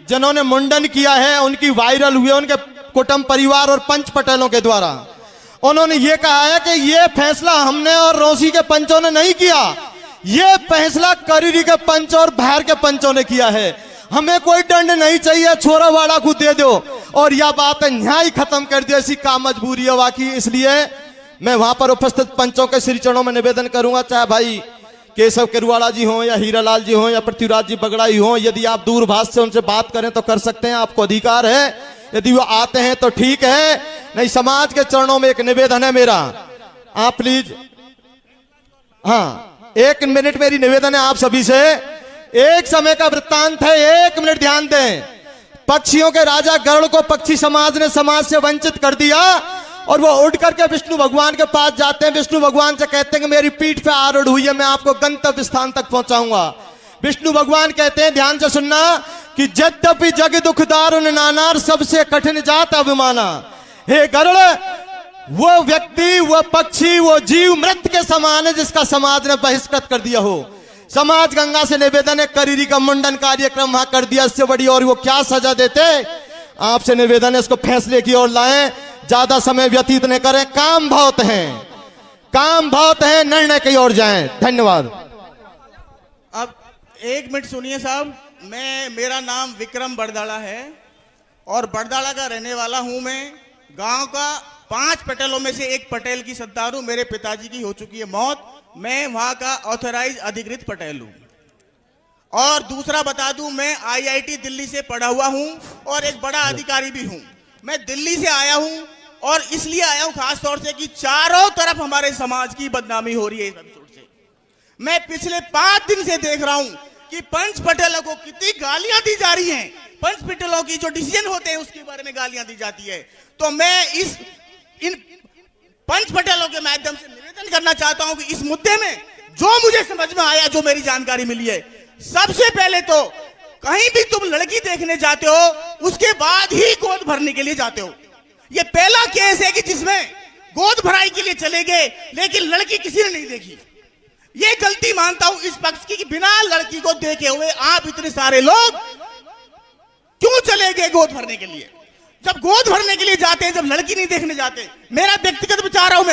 जिन्होंने मुंडन किया है उनकी वायरल हुए उनके कुटुंब परिवार और पंच पटेलों के द्वारा। उन्होंने ये कहा है कि ये फैसला हमने और रोसी के पंचों ने नहीं किया, ये फैसला करीरी के पंच और भैर के पंचों ने किया है। हमें कोई दंड नहीं चाहिए, छोरावाड़ा को दे दो। और यह बात न्याय खत्म कर दिया, इसी का मजबूरी है वाकई। इसलिए मैं वहां पर उपस्थित पंचों के श्री चरणों में निवेदन करूंगा, चाहे भाई केशव किरवाड़ा जी हों या हीरालाल जी हों या पृथ्वीराज जी बगड़ा ही हों, यदि आप दूरभाष से उनसे बात करें तो कर सकते हैं, आपको अधिकार है। यदि वो आते हैं तो ठीक है, नहीं समाज के चरणों में एक निवेदन है मेरा, आप प्लीज, हाँ 1 मिनट मेरी निवेदन है आप सभी से। एक समय का वृत्तांत है, 1 मिनट ध्यान दें। पक्षियों के राजा गरुड़ को पक्षी समाज ने समाज से वंचित कर दिया और वो उड़ करके विष्णु भगवान के पास जाते हैं। विष्णु भगवान से कहते हैं कि मेरी पीठ पे आरूढ़ हुई है, मैं आपको गंतव्य स्थान तक पहुंचाऊंगा। विष्णु भगवान कहते हैं, ध्यान से सुनना, कि यद्यपि जग दुख दारुण नानार, सबसे कठिन जात अभिमाना। हे गरुड़, वो व्यक्ति, वो पक्षी, वो जीव मृत के समान है जिसका समाज ने बहिष्कृत कर दिया हो। समाज गंगा से निवेदन है, करीरी का मुंडन कार्यक्रम वहां कर दिया, इससे बड़ी और वो क्या सजा देते। आपसे निवेदन है इसको फैसले की ओर लाएं, ज्यादा समय व्यतीत न करें, काम बहुत है, निर्णय की ओर जाएं। धन्यवाद। अब 1 मिनट सुनिए साहब, मेरा नाम विक्रम बड़दाड़ा है और बड़दाड़ा का रहने वाला हूं। मैं गांव का 5 पटेलों में से एक पटेल की संतान हूं। मेरे पिताजी की हो चुकी है मौत, मैं वहां का ऑथराइज अधिकृत पटेल हूं। और दूसरा बता दूं, मैं IIT दिल्ली से पढ़ा हुआ हूं और एक बड़ा अधिकारी भी हूं। मैं दिल्ली से आया हूं और इसलिए आया हूं खास तौर से कि चारों तरफ हमारे समाज की बदनामी हो रही है। मैं पिछले 5 दिन से देख रहा हूं कि पंच पटेलों को कितनी गालियां दी जा रही हैं। पंच पटेलों की जो डिसीजन होते हैं उसके बारे में गालियां दी जाती है। तो मैं इन पंच पटेलों के माध्यम से निवेदन करना चाहता हूं कि इस मुद्दे में जो मुझे समझ में आया, जो मेरी जानकारी मिली है, सबसे पहले तो कहीं भी तुम लड़की देखने जाते हो उसके बाद ही गोद भरने के लिए जाते हो। यह पहला केस है कि जिसमें गोद भराई के लिए चले गए लेकिन लड़की किसी ने नहीं देखी। ये गलती मानता हूं इस पक्ष की कि बिना लड़की को देखे हुए आप इतने सारे लोग क्यों चले गए गोद भरने के लिए। जब गोद भरने के लिए जाते हैं, जब लड़की नहीं देखने जाते, मेरा व्यक्तिगत विचार हूं,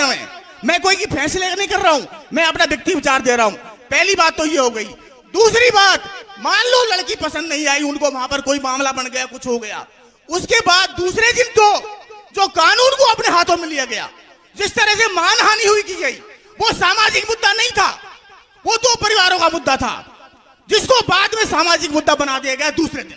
मैं कोई की फैसले नहीं कर रहा हूं, मैं अपना व्यक्ति विचार दे रहा हूं। पहली बात तो ये हो गई। दूसरी बात, मान लो लड़की पसंद नहीं आई, उनको वहां पर कोई मामला बन गया, कुछ हो गया, उसके बाद दूसरे दिन तो जो कानून को अपने हाथों में लिया गया, जिस तरह से मानहानि हुई की गई, वो सामाजिक मुद्दा नहीं था, वो 2 परिवारों का मुद्दा था, जिसको बाद में सामाजिक मुद्दा बना दिया गया दूसरे दिन।